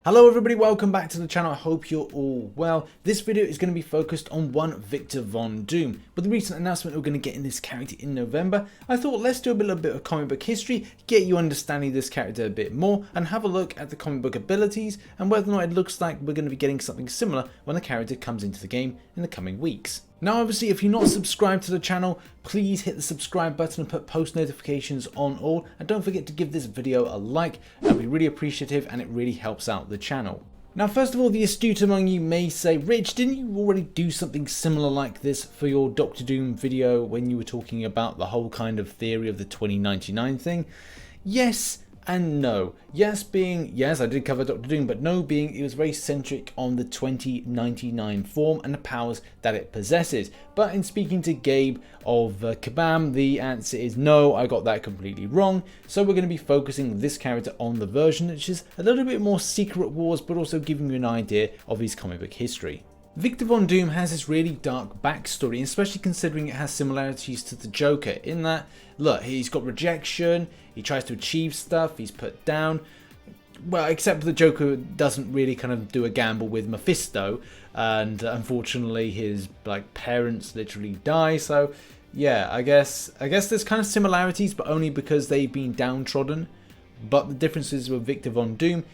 Hello everybody, welcome back to the channel. I hope you're all well. This video is going to be focused on one Victor Von Doom. With the recent announcement we're going to get in this character in November, I thought let's do a little bit of comic book history, get you understanding this character a bit more, and have a look at the comic book abilities and whether or not it looks like we're going to be getting something similar when the character comes into the game in the coming weeks. Now obviously if you're not subscribed to the channel, please hit the subscribe button and put post notifications on all, and don't forget to give this video a like. That'd be really appreciative and it really helps out the channel. Now first of all, the astute among you may say, Rich, didn't you already do something similar like this for your Doctor Doom video when you were talking about the whole kind of theory of the 2099 thing? Yes and no. Yes being, yes, I did cover Doctor Doom, but no being it was very centric on the 2099 form and the powers that it possesses. But in speaking to Gabe of Kabam, the answer is no, I got that completely wrong. So we're going to be focusing this character on the version which is a little bit more Secret Wars, but also giving you an idea of his comic book history. Victor Von Doom has this really dark backstory, especially considering it has similarities to the Joker in that, look, he's got rejection, he tries to achieve stuff, he's put down. Well, except the Joker doesn't really kind of do a gamble with Mephisto, and unfortunately his parents literally die, so yeah, I guess there's kind of similarities, but only because they've been downtrodden. But the differences with Victor Von Doom,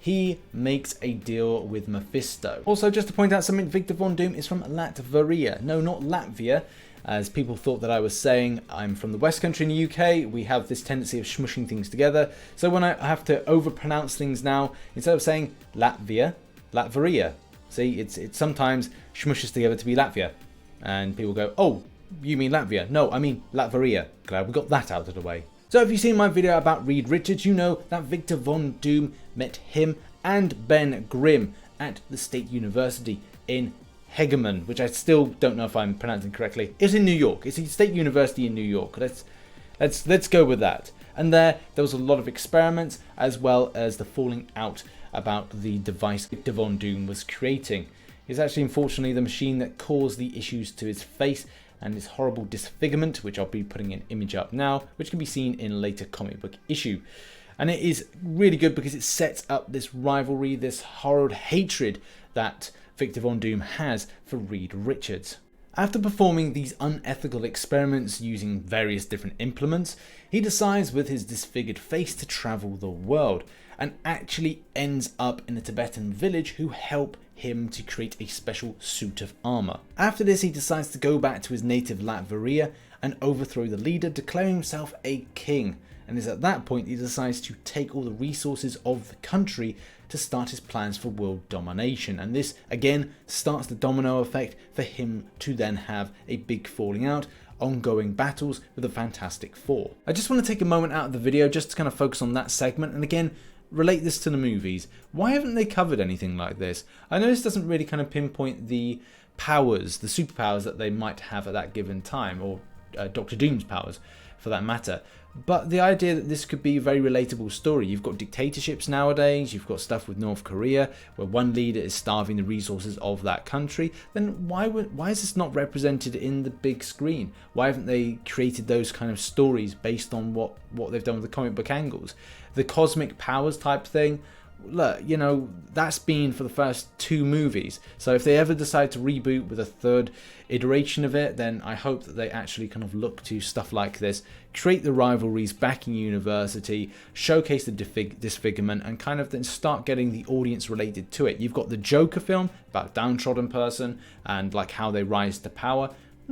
he makes a deal with Mephisto. Also, just to point out something, Victor Von Doom is from Latvia. No, not Latvia, as people thought that I was saying. I'm from the West Country in the UK. We have this tendency of smushing things together. So when I have to overpronounce things now, instead of saying Latvia, Latvia. See, it sometimes smushes together to be Latvia. And people go, oh, you mean Latvia? No, I mean Latvia. Glad we got that out of the way. So if you've seen my video about Reed Richards, you know that Victor Von Doom met him and Ben Grimm at the State University in Hegeman, which I still don't know if I'm pronouncing correctly. It's in New York. It's a State University in New York. Let's go with that. And there was a lot of experiments as well as the falling out about the device Victor Von Doom was creating. It's actually unfortunately the machine that caused the issues to his face and this horrible disfigurement, which I'll be putting an image up now, which can be seen in a later comic book issue. And it is really good because it sets up this rivalry, this horrid hatred that Victor Von Doom has for Reed Richards. After performing these unethical experiments using various different implements, he decides with his disfigured face to travel the world and actually ends up in a Tibetan village who help him to create a special suit of armor. After this, he decides to go back to his native Latvia and overthrow the leader, declaring himself a king. And it's at that point he decides to take all the resources of the country to start his plans for world domination. And this again starts the domino effect for him to then have a big falling out, ongoing battles with the Fantastic Four. I just want to take a moment out of the video just to kind of focus on that segment and again relate this to the movies. Why haven't they covered anything like this? I know this doesn't really kind of pinpoint the powers, the superpowers that they might have at that given time, or Doctor Doom's powers for that matter. But the idea that this could be a very relatable story. You've got dictatorships nowadays, you've got stuff with North Korea where one leader is starving the resources of that country. Then why is this not represented in the big screen? Why haven't they created those kind of stories based on what they've done with the comic book angles? The cosmic powers type thing, look, you know, that's been for the first two movies. So if they ever decide to reboot with a third iteration of it, then I hope that they actually kind of look to stuff like this, create the rivalries back in university, showcase the disfigurement, and kind of then start getting the audience related to it. You've got the Joker film about a downtrodden person and like how they rise to power.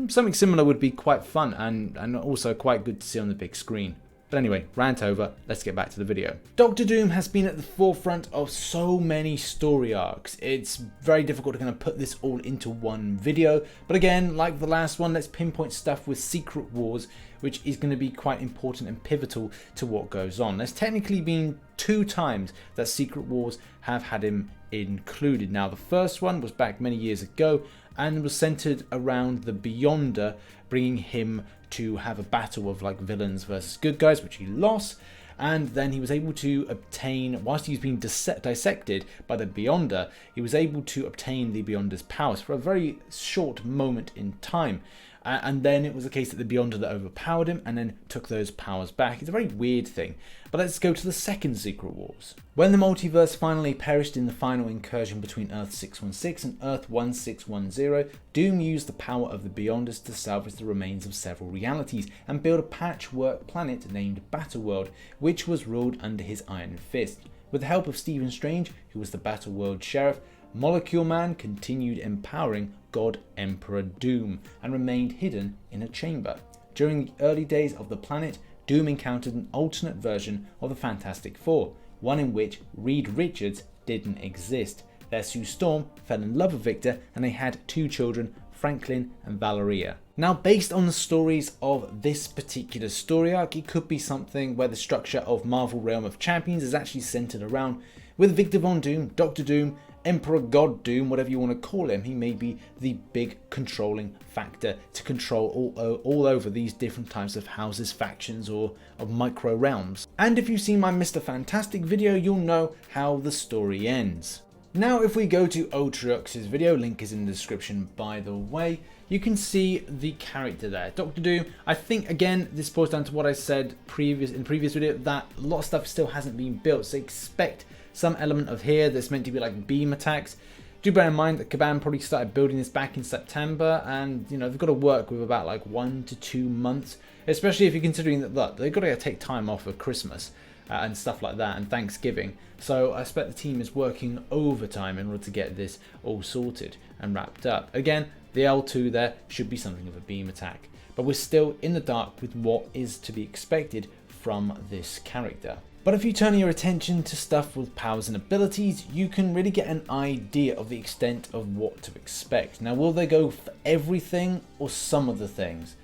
Something similar would be quite fun and also quite good to see on the big screen. But anyway, rant over, let's get back to the video. Doctor Doom has been at the forefront of so many story arcs. It's very difficult to kind of put this all into one video. But again, like the last one, let's pinpoint stuff with Secret Wars, which is going to be quite important and pivotal to what goes on. There's technically been 2 times that Secret Wars have had him included. Now, the first one was back many years ago and was centered around the Beyonder, bringing him to have a battle of like villains versus good guys, which he lost, and then he was able to obtain, whilst he was being dissected by the Beyonder, he was able to obtain the Beyonder's powers for a very short moment in time. And then it was a case that the Beyonder that overpowered him and then took those powers back. It's a very weird thing. But let's go to the second Secret Wars. When the multiverse finally perished in the final incursion between Earth 616 and Earth 1610, Doom used the power of the Beyonders to salvage the remains of several realities and build a patchwork planet named Battleworld, which was ruled under his Iron Fist. With the help of Stephen Strange, who was the Battleworld Sheriff, Molecule Man continued empowering God Emperor Doom and remained hidden in a chamber. During the early days of the planet, Doom encountered an alternate version of the Fantastic Four, one in which Reed Richards didn't exist. Their Sue Storm fell in love with Victor and they had 2 children, Franklin and Valeria. Now, based on the stories of this particular story arc, it could be something where the structure of Marvel Realm of Champions is actually centered around with Victor Von Doom, Doctor Doom, Emperor God Doom, whatever you want to call him. He may be the big controlling factor to control all over these different types of houses, factions, or of micro realms. And if you've seen my Mr. Fantastic video, you'll know how the story ends. Now, if we go to Ultriox's video, link is in the description by the way, you can see the character there, Doctor Doom. I think, again, this boils down to what I said in previous video, that a lot of stuff still hasn't been built, so expect some element of here that's meant to be like beam attacks. Do bear in mind that Kabam probably started building this back in September, and you know they've got to work with about like 1 to 2 months, especially if you're considering that they've got to take time off for Christmas and stuff like that, and Thanksgiving. So I expect the team is working overtime in order to get this all sorted and wrapped up. Again, the L2 there should be something of a beam attack, but we're still in the dark with what is to be expected from this character. But if you turn your attention to stuff with powers and abilities, you can really get an idea of the extent of what to expect. Now, will they go for everything or some of the things?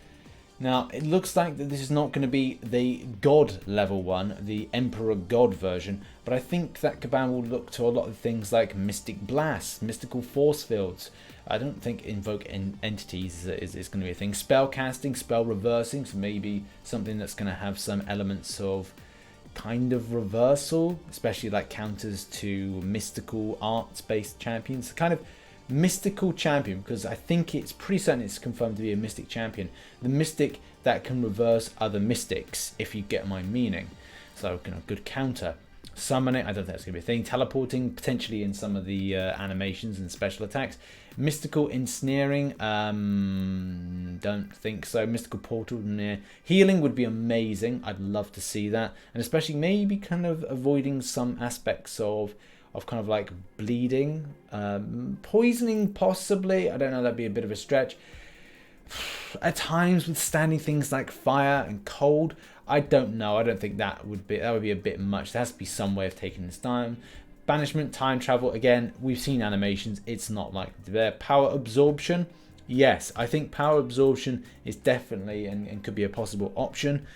Now, it looks like that this is not going to be the God level one, the Emperor God version, but I think that Kabam will look to a lot of things like Mystic Blast, Mystical Force Fields. I don't think Invoke Entities is going to be a thing. Spell casting, spell reversing, so maybe something that's going to have some elements of kind of reversal, especially like counters to mystical arts based champions. Kind of mystical champion, because I think it's pretty certain it's confirmed to be a mystic champion, the mystic that can reverse other mystics, if you get my meaning. So you know, good counter. Summoning, I don't think that's going to be a thing. Teleporting, potentially in some of the animations and special attacks. Mystical ensnaring, don't think so. Mystical portal, nah. Healing would be amazing. I'd love to see that, and especially maybe kind of avoiding some aspects of kind of like bleeding, poisoning possibly. I don't know, that'd be a bit of a stretch. At times withstanding things like fire and cold, I don't know. I don't think that would be a bit much. There has to be some way of taking this time. Banishment, time travel, again, we've seen animations, it's not like their power absorption. Yes, I think power absorption is definitely and could be a possible option.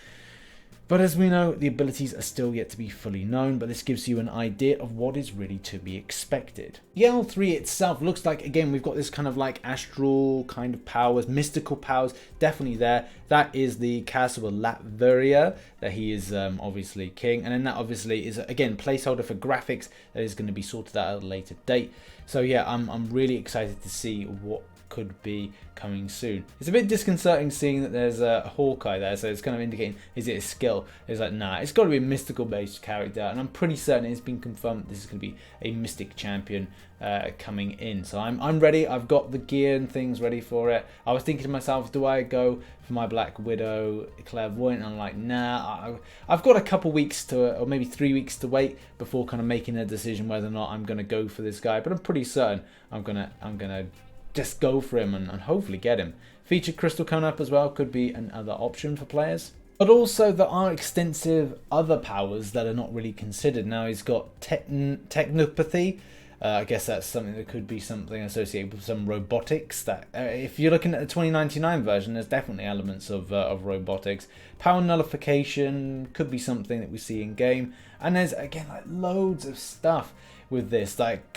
But as we know, the abilities are still yet to be fully known, but this gives you an idea of what is really to be expected. The L3 itself looks like, again, we've got this kind of like astral kind of powers, mystical powers, definitely there. That is the castle of Latveria, that he is obviously king, and then that obviously is, again, placeholder for graphics that is going to be sorted out at a later date. So yeah, I'm really excited to see what could be coming soon. It's a bit disconcerting seeing that there's a Hawkeye there, so it's kind of indicating, is it a skill? It's like, nah, it's got to be a mystical based character, and I'm pretty certain it's been confirmed this is going to be a mystic champion coming in. So I'm ready. I've got the gear and things ready for it. I was thinking to myself, do I go for my Black Widow Clairvoyant? And I'm like, nah, I've got a couple weeks to, or maybe 3 weeks to wait before kind of making a decision whether or not I'm going to go for this guy, but I'm pretty certain I'm gonna just go for him and hopefully get him. Featured crystal coming up as well could be another option for players. But also there are extensive other powers that are not really considered. Now he's got technopathy. I guess that's something that could be something associated with some robotics. That if you're looking at the 2099 version, there's definitely elements of robotics. Power nullification could be something that we see in game. And there's, again, like loads of stuff with this, like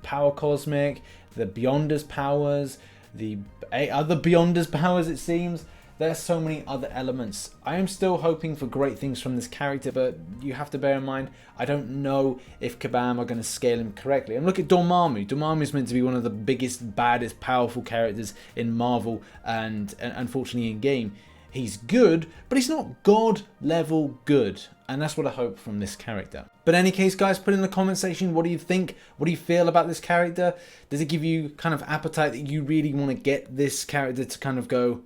power cosmic, the Beyonders powers, the other Beyonders powers, it seems. there are so many other elements. I am still hoping for great things from this character, but you have to bear in mind, I don't know if Kabam are going to scale him correctly. And look at Dormammu. Dormammu is meant to be one of the biggest, baddest, powerful characters in Marvel, and unfortunately in game. He's good, but he's not God level good. And that's what I hope from this character. But in any case, guys, put in the comment section, what do you think? What do you feel about this character? Does it give you kind of appetite that you really want to get this character to kind of go...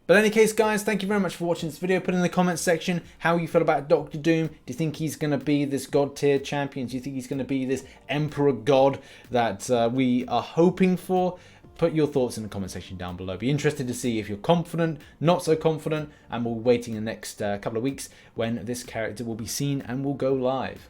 But in any case, guys, thank you very much for watching this video. Put in the comments section how you feel about Doctor Doom. Do you think he's going to be this God tier champion? Do you think he's going to be this Emperor God that we are hoping for? Put your thoughts in the comment section down below. Be interested to see if you're confident, not so confident, and we'll be waiting the next couple of weeks when this character will be seen and will go live.